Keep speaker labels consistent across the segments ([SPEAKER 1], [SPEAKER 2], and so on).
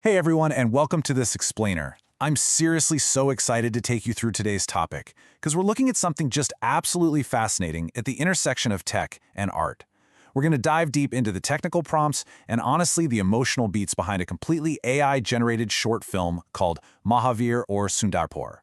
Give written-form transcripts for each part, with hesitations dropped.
[SPEAKER 1] Hey everyone, and welcome to this explainer. I'm seriously so excited to take you through today's topic, because we're looking at something just absolutely fascinating at the intersection of tech and art. We're going to dive deep into the technical prompts and honestly the emotional beats behind a completely AI-generated short film called Mhaveer or Sundarpur.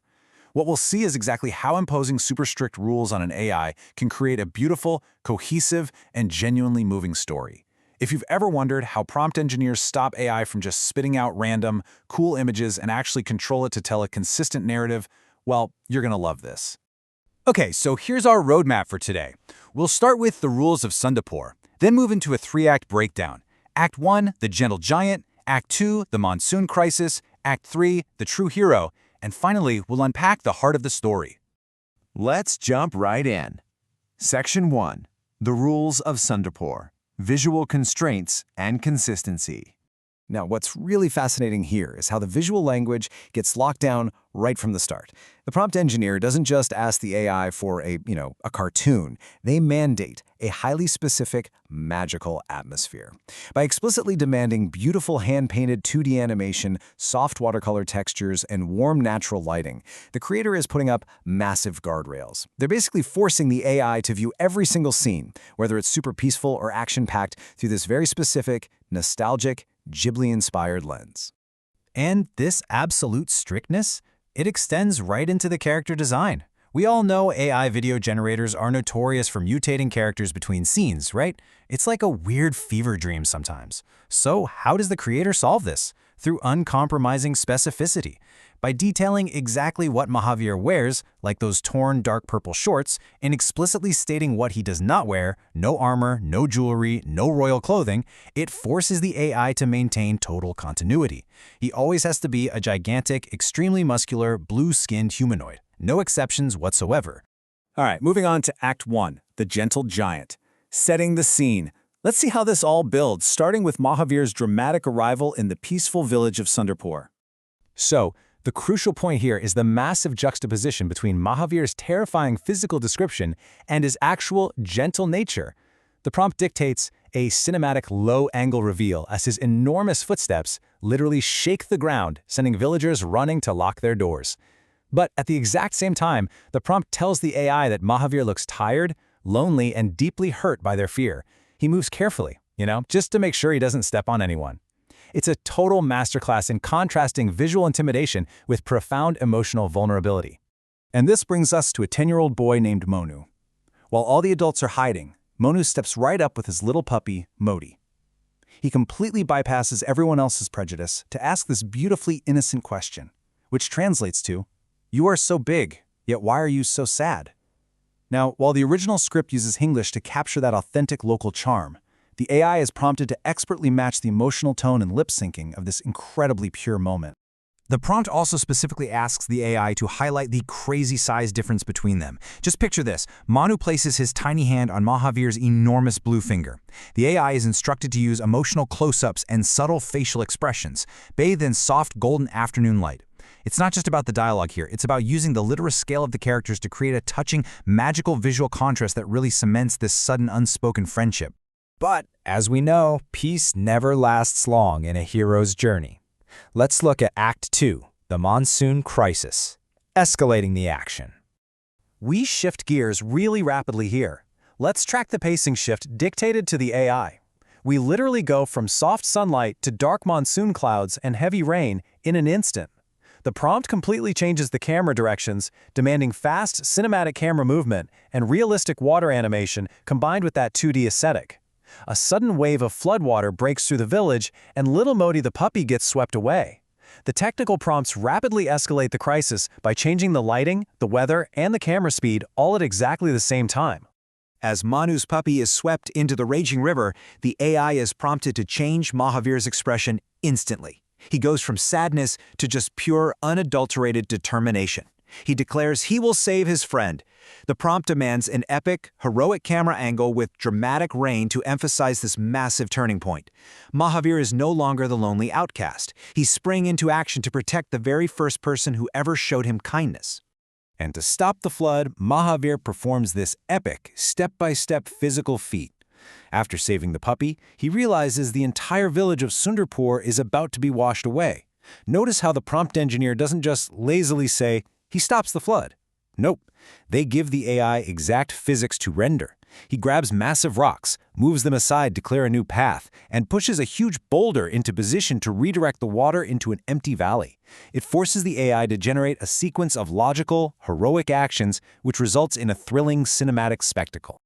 [SPEAKER 1] What we'll see is exactly how imposing super strict rules on an AI can create a beautiful, cohesive, and genuinely moving story. If you've ever wondered how prompt engineers stop AI from just spitting out random, cool images and actually control it to tell a consistent narrative, well, you're gonna love this.
[SPEAKER 2] Okay, so here's our roadmap for today. We'll start with the rules of Sundarpur, then move into a three-act breakdown. Act 1, the gentle giant, Act 2, the monsoon crisis, Act 3, the true hero, and finally, we'll unpack the heart of the story.
[SPEAKER 3] Let's jump right in. Section 1. The Rules of Sundarpur. Visual Constraints and Consistency.
[SPEAKER 4] Now, what's really fascinating here is how the visual language gets locked down right from the start. The prompt engineer doesn't just ask the AI for a cartoon. They mandate a highly specific, magical atmosphere. By explicitly demanding beautiful hand-painted 2D animation, soft watercolor textures, and warm natural lighting, the creator is putting up massive guardrails. They're basically forcing the AI to view every single scene, whether it's super peaceful or action-packed, through this very specific, nostalgic, Ghibli-inspired lens.
[SPEAKER 2] And this absolute strictness, it extends right into the character design. We all know AI video generators are notorious for mutating characters between scenes, right? It's like a weird fever dream sometimes. So how does the creator solve this? Through uncompromising specificity. By detailing exactly what Mhaveer wears, like those torn dark purple shorts, and explicitly stating what he does not wear, no armor, no jewelry, no royal clothing, it forces the AI to maintain total continuity. He always has to be a gigantic, extremely muscular, blue-skinned humanoid. No exceptions whatsoever.
[SPEAKER 1] All right, moving on to Act 1, the gentle giant. Setting the scene. Let's see how this all builds, starting with Mhaveer's dramatic arrival in the peaceful village of Sundarpur.
[SPEAKER 2] So, the crucial point here is the massive juxtaposition between Mhaveer's terrifying physical description and his actual gentle nature. The prompt dictates a cinematic low-angle reveal as his enormous footsteps literally shake the ground, sending villagers running to lock their doors. But at the exact same time, the prompt tells the AI that Mhaveer looks tired, lonely, and deeply hurt by their fear. He moves carefully, just to make sure he doesn't step on anyone. It's a total masterclass in contrasting visual intimidation with profound emotional vulnerability.
[SPEAKER 1] And this brings us to a 10-year-old boy named Monu. While all the adults are hiding, Monu steps right up with his little puppy, Modi. He completely bypasses everyone else's prejudice to ask this beautifully innocent question, which translates to, "You are so big, yet why are you so sad?" Now, while the original script uses English to capture that authentic local charm, the AI is prompted to expertly match the emotional tone and lip syncing of this incredibly pure moment.
[SPEAKER 2] The prompt also specifically asks the AI to highlight the crazy size difference between them. Just picture this. Manu places his tiny hand on Mhaveer's enormous blue finger. The AI is instructed to use emotional close-ups and subtle facial expressions, bathed in soft golden afternoon light. It's not just about the dialogue here, it's about using the literal scale of the characters to create a touching, magical visual contrast that really cements this sudden unspoken friendship. But, as we know, peace never lasts long in a hero's journey. Let's look at Act 2, the monsoon crisis, escalating the action.
[SPEAKER 1] We shift gears really rapidly here. Let's track the pacing shift dictated to the AI. We literally go from soft sunlight to dark monsoon clouds and heavy rain in an instant. The prompt completely changes the camera directions, demanding fast, cinematic camera movement and realistic water animation combined with that 2D aesthetic. A sudden wave of floodwater breaks through the village, and little Modi the puppy gets swept away. The technical prompts rapidly escalate the crisis by changing the lighting, the weather, and the camera speed all at exactly the same time.
[SPEAKER 5] As Manu's puppy is swept into the raging river, the AI is prompted to change Mhaveer's expression instantly. He goes from sadness to just pure, unadulterated determination. He declares he will save his friend. The prompt demands an epic, heroic camera angle with dramatic rain to emphasize this massive turning point. Mhaveer is no longer the lonely outcast. He sprang into action to protect the very first person who ever showed him kindness.
[SPEAKER 1] And to stop the flood, Mhaveer performs this epic, step-by-step physical feat.
[SPEAKER 4] After saving the puppy, he realizes the entire village of Sundarpur is about to be washed away. Notice how the prompt engineer doesn't just lazily say, he stops the flood. Nope. They give the AI exact physics to render. He grabs massive rocks, moves them aside to clear a new path, and pushes a huge boulder into position to redirect the water into an empty valley. It forces the AI to generate a sequence of logical, heroic actions which results in a thrilling cinematic spectacle.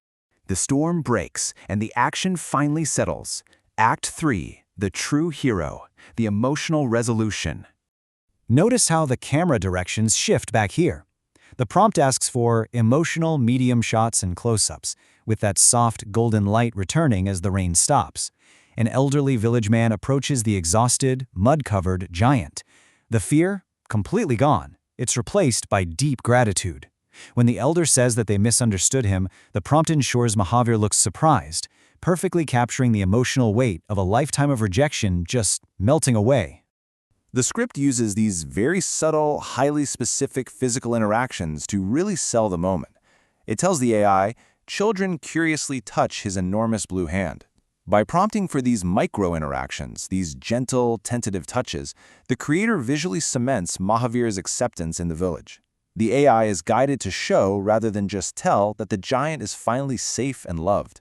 [SPEAKER 3] The storm breaks, and the action finally settles. Act 3, the true hero, the emotional resolution.
[SPEAKER 2] Notice how the camera directions shift back here. The prompt asks for emotional medium shots and close-ups, with that soft golden light returning as the rain stops. An elderly village man approaches the exhausted, mud-covered giant. The fear? Completely gone. It's replaced by deep gratitude. When the elder says that they misunderstood him, the prompt ensures Mhaveer looks surprised, perfectly capturing the emotional weight of a lifetime of rejection just melting away.
[SPEAKER 1] The script uses these very subtle, highly specific physical interactions to really sell the moment. It tells the AI, children curiously touch his enormous blue hand. By prompting for these micro-interactions, these gentle, tentative touches, the creator visually cements Mhaveer's acceptance in the village. The AI is guided to show rather than just tell that the giant is finally safe and loved.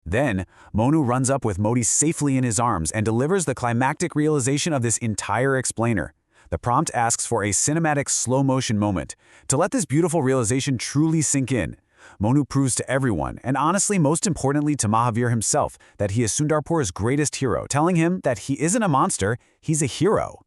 [SPEAKER 1] Then, Monu runs up with Modi safely in his arms and delivers the climactic realization of this entire explainer. The prompt asks for a cinematic slow-motion moment. To let this beautiful realization truly sink in, Monu proves to everyone, and honestly most importantly to Mhaveer himself, that he is Sundarpur's greatest hero, telling him that he isn't a monster, he's a hero.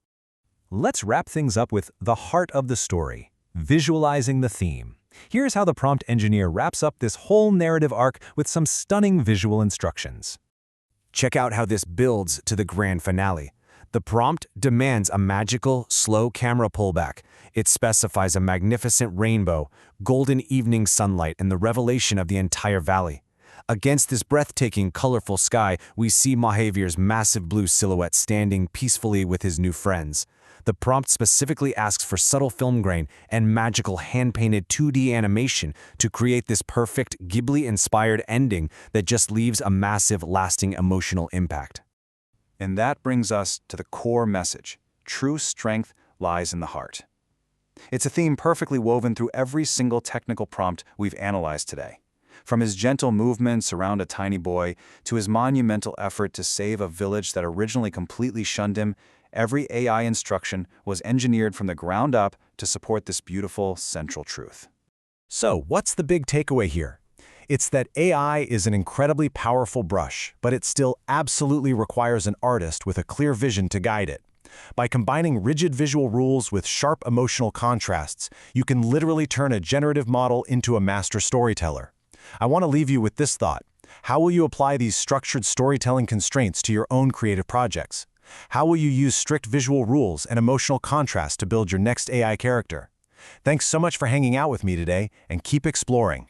[SPEAKER 5] Let's wrap things up with the heart of the story, visualizing the theme. Here's how the prompt engineer wraps up this whole narrative arc with some stunning visual instructions.
[SPEAKER 3] Check out how this builds to the grand finale. The prompt demands a magical, slow camera pullback. It specifies a magnificent rainbow, golden evening sunlight, and the revelation of the entire valley. Against this breathtaking, colorful sky, we see Mhaveer's massive blue silhouette standing peacefully with his new friends. The prompt specifically asks for subtle film grain and magical hand-painted 2D animation to create this perfect Ghibli-inspired ending that just leaves a massive, lasting emotional impact.
[SPEAKER 1] And that brings us to the core message. True strength lies in the heart. It's a theme perfectly woven through every single technical prompt we've analyzed today. From his gentle movements around a tiny boy to his monumental effort to save a village that originally completely shunned him, every AI instruction was engineered from the ground up to support this beautiful central truth.
[SPEAKER 4] So, what's the big takeaway here? It's that AI is an incredibly powerful brush, but it still absolutely requires an artist with a clear vision to guide it. By combining rigid visual rules with sharp emotional contrasts, you can literally turn a generative model into a master storyteller. I want to leave you with this thought. How will you apply these structured storytelling constraints to your own creative projects? How will you use strict visual rules and emotional contrast to build your next AI character? Thanks so much for hanging out with me today, and keep exploring.